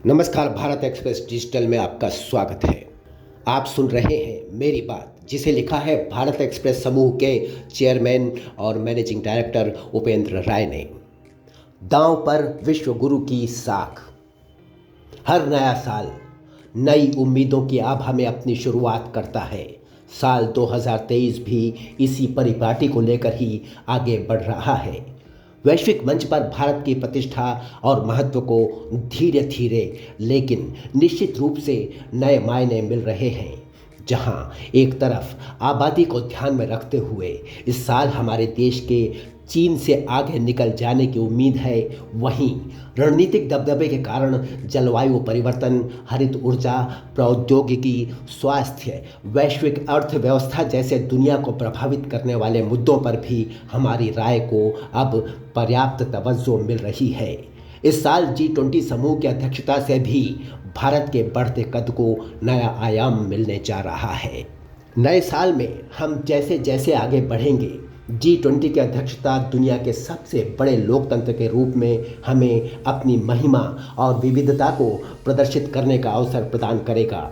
नमस्कार। Bharat express digital में आपका स्वागत है। आप सुन रहे हैं मेरी बात, जिसे लिखा है भारत एक्सप्रेस समूह के चेयरमैन और मैनेजिंग डायरेक्टर उपेंद्र राय ने। दांव पर विश्व गुरु की साख। हर नया साल नई उम्मीदों की आभा में अपनी शुरुआत करता है। साल 2023 भी इसी परिपाटी को लेकर ही आगे बढ़ रहा है। वैश्विक मंच पर भारत की प्रतिष्ठा और महत्व को धीरे धीरे लेकिन निश्चित रूप से नए मायने मिल रहे हैं। जहां एक तरफ आबादी को ध्यान में रखते हुए इस साल हमारे देश के चीन से आगे निकल जाने की उम्मीद है, वहीं रणनीतिक दबदबे के कारण जलवायु परिवर्तन, हरित ऊर्जा, प्रौद्योगिकी, स्वास्थ्य, वैश्विक अर्थव्यवस्था जैसे दुनिया को प्रभावित करने वाले मुद्दों पर भी हमारी राय को अब पर्याप्त तवज्जो मिल रही है। इस साल G20 समूह की अध्यक्षता से भी भारत के बढ़ते कद को नया आयाम मिलने जा रहा है। नए साल में हम जैसे जैसे आगे बढ़ेंगे, G20 की अध्यक्षता दुनिया के सबसे बड़े लोकतंत्र के रूप में हमें अपनी महिमा और विविधता को प्रदर्शित करने का अवसर प्रदान करेगा।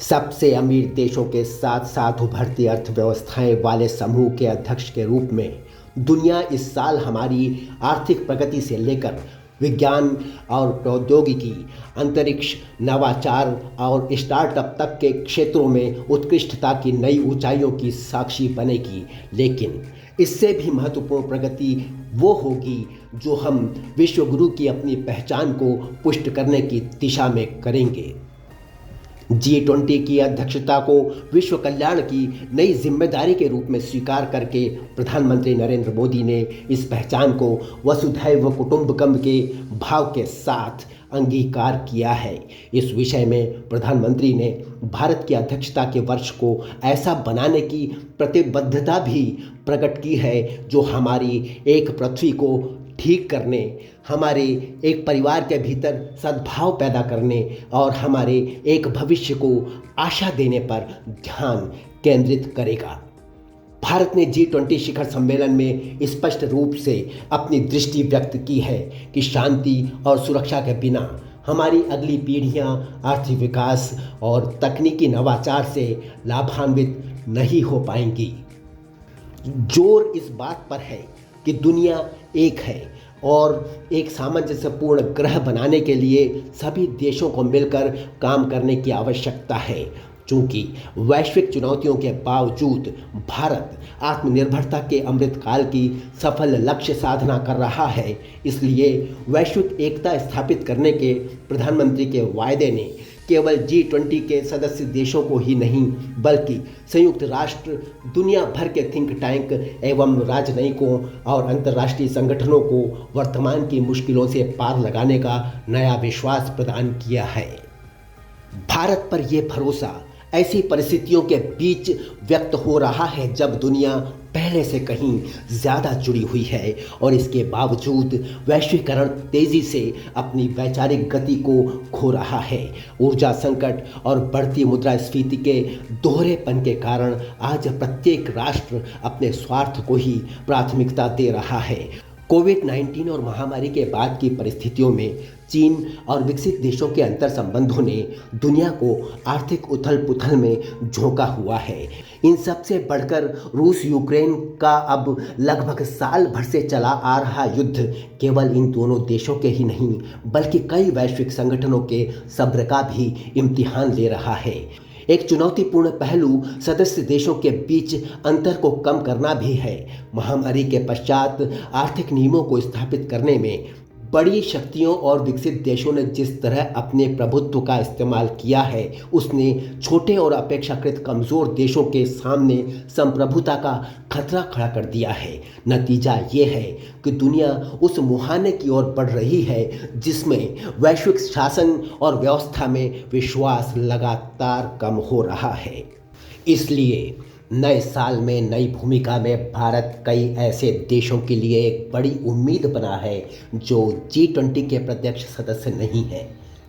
सबसे अमीर देशों के साथ साथ उभरती अर्थव्यवस्थाएं वाले समूह के अध्यक्ष के रूप में दुनिया इस साल हमारी आर्थिक प्रगति से लेकर विज्ञान और प्रौद्योगिकी, अंतरिक्ष, नवाचार और स्टार्टअप तक के क्षेत्रों में उत्कृष्टता की नई ऊंचाइयों की साक्षी बनेगी। लेकिन इससे भी महत्वपूर्ण प्रगति वो होगी जो हम विश्वगुरु की अपनी पहचान को पुष्ट करने की दिशा में करेंगे। G20 की अध्यक्षता को विश्व कल्याण की नई जिम्मेदारी के रूप में स्वीकार करके प्रधानमंत्री नरेंद्र मोदी ने इस पहचान को वसुधैव कुटुंबकम के भाव के साथ अंगीकार किया है। इस विषय में प्रधानमंत्री ने भारत की अध्यक्षता के वर्ष को ऐसा बनाने की प्रतिबद्धता भी प्रकट की है जो हमारी एक पृथ्वी को ठीक करने, हमारे एक परिवार के भीतर सद्भाव पैदा करने और हमारे एक भविष्य को आशा देने पर ध्यान केंद्रित करेगा। भारत ने G20 शिखर सम्मेलन में स्पष्ट रूप से अपनी दृष्टि व्यक्त की है कि शांति और सुरक्षा के बिना हमारी अगली पीढ़ियां आर्थिक विकास और तकनीकी नवाचार से लाभान्वित नहीं हो पाएंगी। जोर इस बात पर है कि दुनिया एक है और एक सामंजस्यपूर्ण ग्रह बनाने के लिए सभी देशों को मिलकर काम करने की आवश्यकता है। चूँकि वैश्विक चुनौतियों के बावजूद भारत आत्मनिर्भरता के अमृतकाल की सफल लक्ष्य साधना कर रहा है, इसलिए वैश्विक एकता स्थापित करने के प्रधानमंत्री के वायदे ने केवल G20 के सदस्य देशों को ही नहीं बल्कि संयुक्त राष्ट्र, दुनिया भर के थिंक टैंक एवं राजनयिकों और अंतर्राष्ट्रीय संगठनों को वर्तमान की मुश्किलों से पार लगाने का नया विश्वास प्रदान किया है। भारत पर यह भरोसा ऐसी परिस्थितियों के बीच व्यक्त हो रहा है जब दुनिया पहले से कहीं ज़्यादा जुड़ी हुई है और इसके बावजूद वैश्वीकरण तेज़ी से अपनी वैचारिक गति को खो रहा है। ऊर्जा संकट और बढ़ती मुद्रास्फीति के दोहरेपन के कारण आज प्रत्येक राष्ट्र अपने स्वार्थ को ही प्राथमिकता दे रहा है। कोविड-19 और महामारी के बाद की परिस्थितियों में चीन और विकसित देशों के अंतर संबंधों ने दुनिया को आर्थिक उथल पुथल में झोंका हुआ है। इन सबसे बढ़कर रूस यूक्रेन का अब लगभग साल भर से चला आ रहा युद्ध केवल इन दोनों देशों के ही नहीं बल्कि कई वैश्विक संगठनों के सब्र का भी इम्तिहान ले रहा है। एक चुनौतीपूर्ण पहलू सदस्य देशों के बीच अंतर को कम करना भी है। महामारी के पश्चात आर्थिक नियमों को स्थापित करने में बड़ी शक्तियों और विकसित देशों ने जिस तरह अपने प्रभुत्व का इस्तेमाल किया है, उसने छोटे और अपेक्षाकृत कमज़ोर देशों के सामने संप्रभुता का खतरा खड़ा कर दिया है। नतीजा ये है कि दुनिया उस मुहाने की ओर बढ़ रही है जिसमें वैश्विक शासन और व्यवस्था में विश्वास लगातार कम हो रहा है। इसलिए नए साल में नई भूमिका में भारत कई ऐसे देशों के लिए एक बड़ी उम्मीद बना है जो G20 के प्रत्यक्ष सदस्य नहीं है।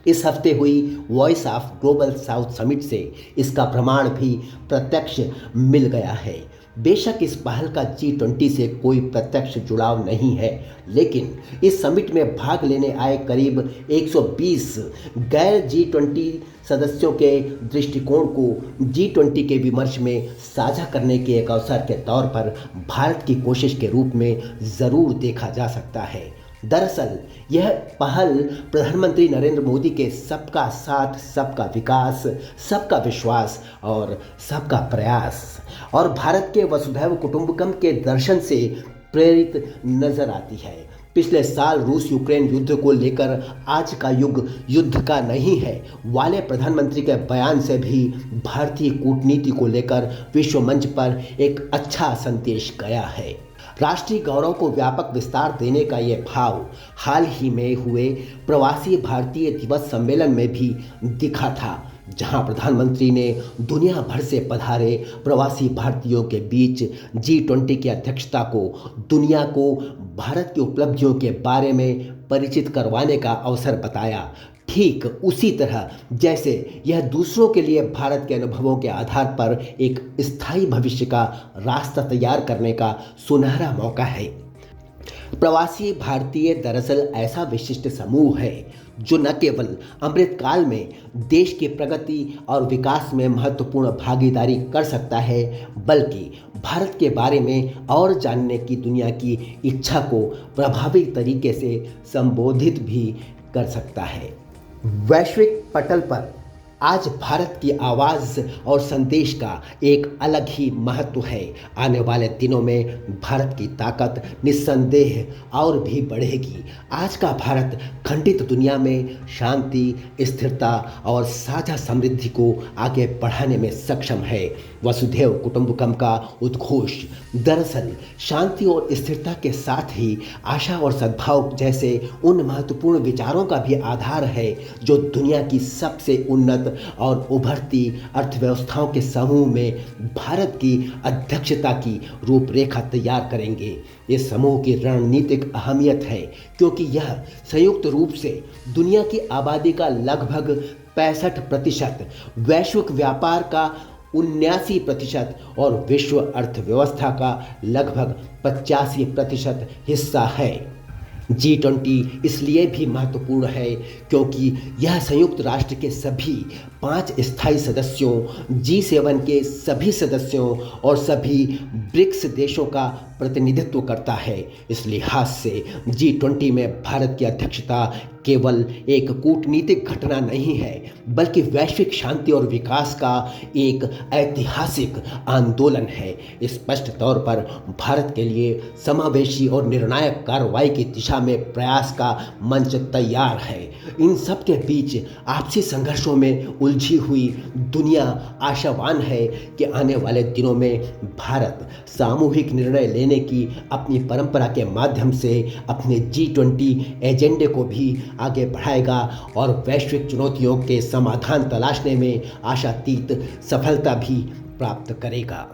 इस हफ्ते हुई voice of global south summit से इसका प्रमाण भी प्रत्यक्ष मिल गया है। बेशक इस पहल का G20 से कोई प्रत्यक्ष जुड़ाव नहीं है, लेकिन इस समिट में भाग लेने आए करीब 120 गैर G20 सदस्यों के दृष्टिकोण को G20 के विमर्श में साझा करने के एक अवसर के तौर पर भारत की कोशिश के रूप में ज़रूर देखा जा सकता है। दरअसल यह पहल प्रधानमंत्री नरेंद्र मोदी के सबका साथ, सबका विकास, सबका विश्वास और सबका प्रयास और भारत के वसुधैव कुटुंबकम के दर्शन से प्रेरित नजर आती है। पिछले साल रूस यूक्रेन युद्ध को लेकर आज का युग युद्ध का नहीं है वाले प्रधानमंत्री के बयान से भी भारतीय कूटनीति को लेकर विश्व मंच पर एक अच्छा संदेश गया है। राष्ट्रीय गौरव को व्यापक विस्तार देने का ये भाव हाल ही में हुए प्रवासी भारतीय दिवस सम्मेलन में भी दिखा था, जहां प्रधानमंत्री ने दुनिया भर से पधारे प्रवासी भारतीयों के बीच G20 की अध्यक्षता को दुनिया को भारत की उपलब्धियों के बारे में परिचित करवाने का अवसर बताया। ठीक उसी तरह जैसे यह दूसरों के लिए भारत के अनुभवों के आधार पर एक स्थायी भविष्य का रास्ता तैयार करने का सुनहरा मौका है। प्रवासी भारतीय दरअसल ऐसा विशिष्ट समूह है जो न केवल अमृतकाल में देश की प्रगति और विकास में महत्वपूर्ण भागीदारी कर सकता है, बल्कि भारत के बारे में और जानने की दुनिया की इच्छा को प्रभावी तरीके से संबोधित भी कर सकता है। वैश्विक पटल पर आज भारत की आवाज़ और संदेश का एक अलग ही महत्व है। आने वाले दिनों में भारत की ताकत निस्संदेह और भी बढ़ेगी। आज का भारत खंडित दुनिया में शांति, स्थिरता और साझा समृद्धि को आगे बढ़ाने में सक्षम है। वसुधैव कुटुंबकम का उद्घोष दरअसल शांति और स्थिरता के साथ ही आशा और सद्भाव जैसे उन महत्वपूर्ण विचारों का भी आधार है जो दुनिया की सबसे उन्नत और उभरती अर्थव्यवस्थाओं के समूह में भारत की अध्यक्षता की रूपरेखा तैयार करेंगे। इस समूह की रणनीतिक अहमियत है क्योंकि यह संयुक्त रूप से दुनिया की आबादी का लगभग 65%, वैश्विक व्यापार का 79% और विश्व अर्थव्यवस्था का लगभग 85% हिस्सा है। G20 इसलिए भी महत्वपूर्ण है क्योंकि यह संयुक्त राष्ट्र के सभी 5 स्थायी सदस्यों, G7 के सभी सदस्यों और सभी ब्रिक्स देशों का प्रतिनिधित्व करता है। इस लिहाज से G20 में भारत की अध्यक्षता केवल एक कूटनीतिक घटना नहीं है, बल्कि वैश्विक शांति और विकास का एक ऐतिहासिक आंदोलन है। स्पष्ट तौर पर भारत के लिए समावेशी और निर्णायक कार्रवाई की दिशा में प्रयास का मंच तैयार है। इन सब के बीच आपसी संघर्षों में उलझी हुई दुनिया आशावान है कि आने वाले दिनों में भारत सामूहिक निर्णय लेने की अपनी परंपरा के माध्यम से अपने G20 एजेंडे को भी आगे बढ़ाएगा और वैश्विक चुनौतियों के समाधान तलाशने में आशातीत सफलता भी प्राप्त करेगा।